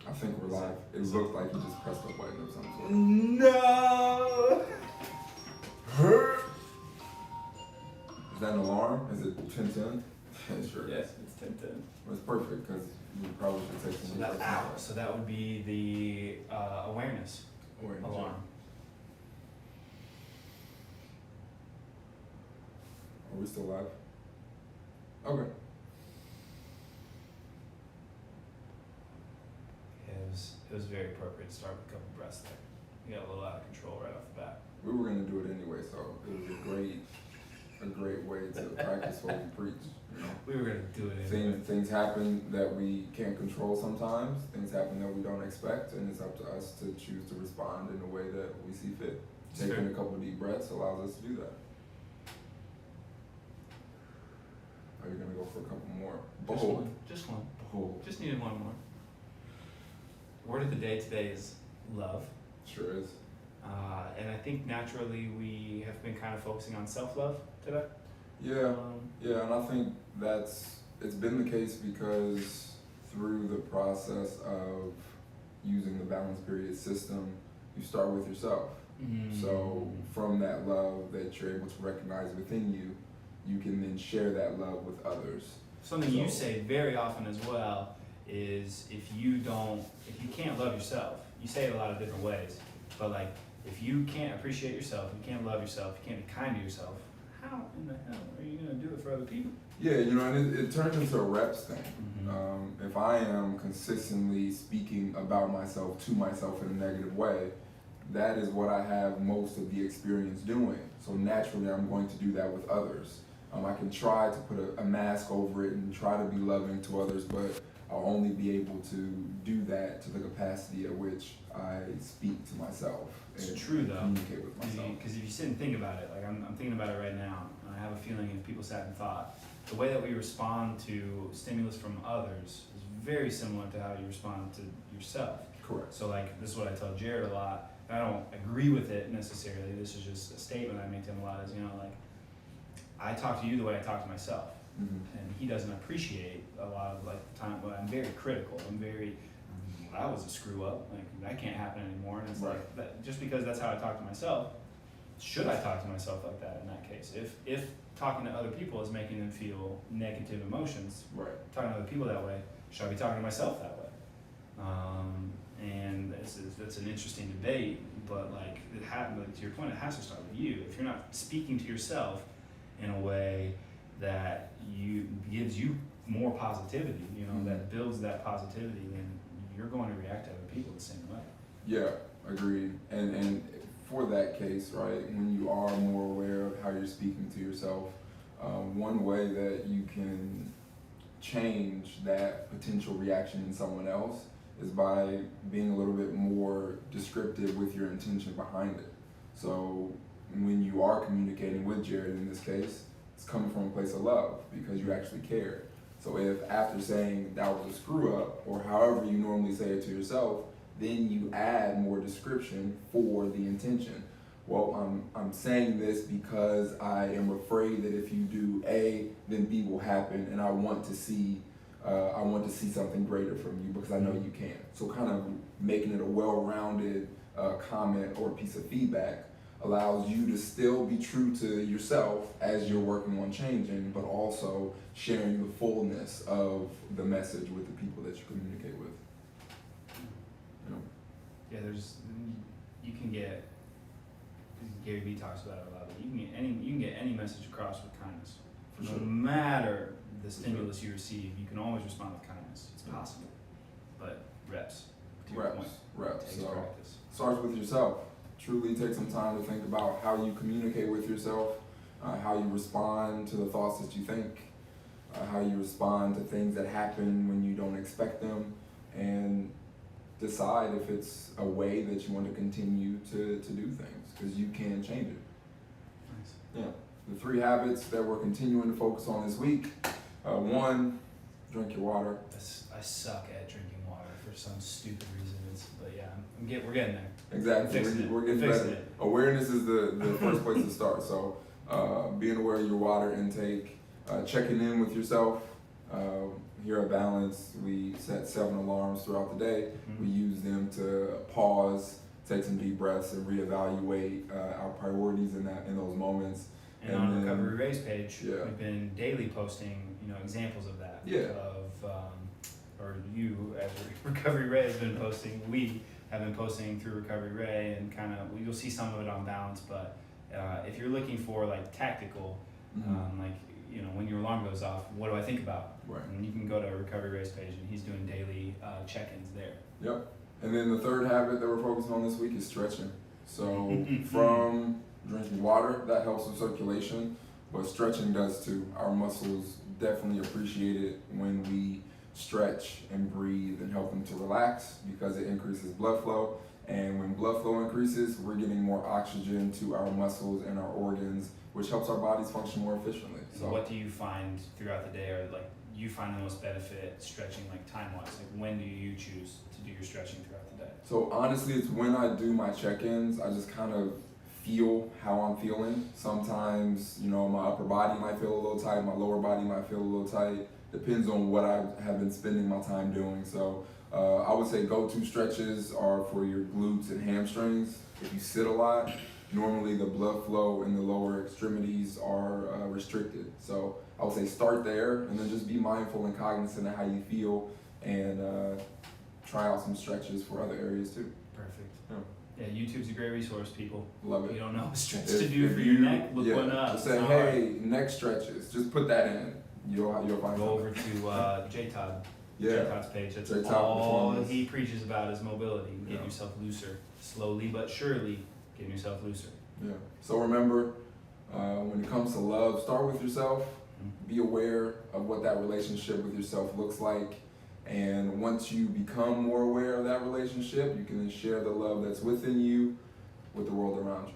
I think we're live. It looked like you just pressed a button or something. No! Is that an alarm? Is it 10:10? Sure. Yes, it's 10:10. It's perfect because we probably should take some So that would be the awareness alarm. Are we still live? Okay. It was very appropriate to start with a couple breaths there. You got a little out of control right off the bat. We were gonna do it anyway, so it was a great way to practice what we preach. You know? We were gonna do it anyway. Things happen that we can't control sometimes. Things happen that we don't expect, and it's up to us to choose to respond in a way that we see fit. Taking a couple deep breaths allows us to do that. Are you gonna go for a couple more? Bold. Just one. Bold. Just needed one more. Word of the day today is love. Sure is. And I think naturally we have been kind of focusing on self-love today. Yeah, and I think it's been the case because through the process of using the balance period system, you start with yourself. Mm-hmm. So from that love that you're able to recognize within you, you can then share that love with others. Something you say very often as well is if you can't love yourself, you say it a lot of different ways, but like if you can't appreciate yourself, you can't love yourself, you can't be kind to yourself, how in the hell are you going to do it for other people? Yeah, and it turns into a reps thing. Mm-hmm. If I am consistently speaking about myself to myself in a negative way, that is what I have most of the experience doing. So naturally, I'm going to do that with others. I can try to put a mask over it and try to be loving to others, but I'll only be able to do that to the capacity at which I speak to myself. It's and true though. Communicate with myself. Because if you sit and think about it, like I'm thinking about it right now, and I have a feeling if people sat and thought, the way that we respond to stimulus from others is very similar to how you respond to yourself. Correct. So like, this is what I tell Jared a lot, and I don't agree with it necessarily, this is just a statement I make to him a lot, is, like, I talk to you the way I talk to myself. Mm-hmm. And he doesn't appreciate a lot of like the time, but I'm very critical. I was a screw up, like that can't happen anymore. And it's right. like, that, just because that's how I talk to myself, should I talk to myself like that in that case? If talking to other people is making them feel negative emotions, right. talking to other people that way, should I be talking to myself that way? And that's an interesting debate, but like like to your point, it has to start with you. If you're not speaking to yourself in a way that gives you more positivity, that builds that positivity, then you're going to react to other people the same way. Yeah, agreed. And for that case, right, when you are more aware of how you're speaking to yourself, one way that you can change that potential reaction in someone else is by being a little bit more descriptive with your intention behind it. So when you are communicating with Jared in this case, it's coming from a place of love because you actually care. So if after saying that was a screw up, or however you normally say it to yourself, then you add more description for the intention. Well, I'm saying this because I am afraid that if you do A, then B will happen, and I want to see something greater from you because I know you can. So kind of making it a well-rounded comment or piece of feedback allows you to still be true to yourself as you're working on changing, but also sharing the fullness of the message with the people that you communicate with. Yeah, you can get, Gary Vee talks about it a lot, but you can get any message across with kindness. No matter the stimulus you receive, you can always respond with kindness. It's possible, but reps. Reps. Takes practice. Starts with yourself. Truly take some time to think about how you communicate with yourself, how you respond to the thoughts that you think, how you respond to things that happen when you don't expect them, and decide if it's a way that you want to continue to do things, because you can change it. Nice. Yeah. The 3 habits that we're continuing to focus on this week. 1, drink your water. I suck at drinking water for some stupid reason. But yeah, we're getting there. Exactly. We're getting better. Awareness is the first place to start. So being aware of your water intake, checking in with yourself. here at Balance, we set 7 alarms throughout the day. Mhm. We use them to pause, take some deep breaths, and reevaluate our priorities in those moments. And on then- Recovery Ray's page, Yeah. we've been daily posting, examples of that. Yeah. Or you, as Recovery Ray, has been posting. We have been posting through Recovery Ray, and you'll see some of it on Balance. But if you're looking for like tactical, when your alarm goes off, what do I think about? Right. And you can go to Recovery Ray's page, and he's doing daily check-ins there. Yep. And then the third habit that we're focusing on this week is stretching. So from drinking water, that helps with circulation, but stretching does too. Our muscles definitely appreciate it when we stretch and breathe and help them to relax because it increases blood flow. And when blood flow increases, we're getting more oxygen to our muscles and our organs, which helps our bodies function more efficiently. So what do you find throughout the day, or like you find the most benefit stretching, like time-wise? Like when do you choose to do your stretching throughout the day? So honestly, it's when I do my check-ins, I just kind of feel how I'm feeling. Sometimes, my upper body might feel a little tight, my lower body might feel a little tight. Depends on what I have been spending my time doing. So I would say go-to stretches are for your glutes and hamstrings. If you sit a lot, normally the blood flow in the lower extremities are restricted. So I would say start there and then just be mindful and cognizant of how you feel and try out some stretches for other areas too. Perfect. Yeah. Yeah, YouTube's a great resource, people. Love it. You don't know what stretch If- to do if for you- your neck, look one up. Just say, It's not hey, neck stretches. Just put that in. You'll find hard. Go something. over to J Todd. J Yeah. Todd's page. That's J Todd all Performance. he preaches about is mobility. Getting Yeah. yourself looser. Slowly but surely, getting yourself looser. Yeah. So remember, when it comes to love, start with yourself. Be aware of what that relationship with yourself looks like. And once you become more aware of that relationship, you can then share the love that's within you with the world around you.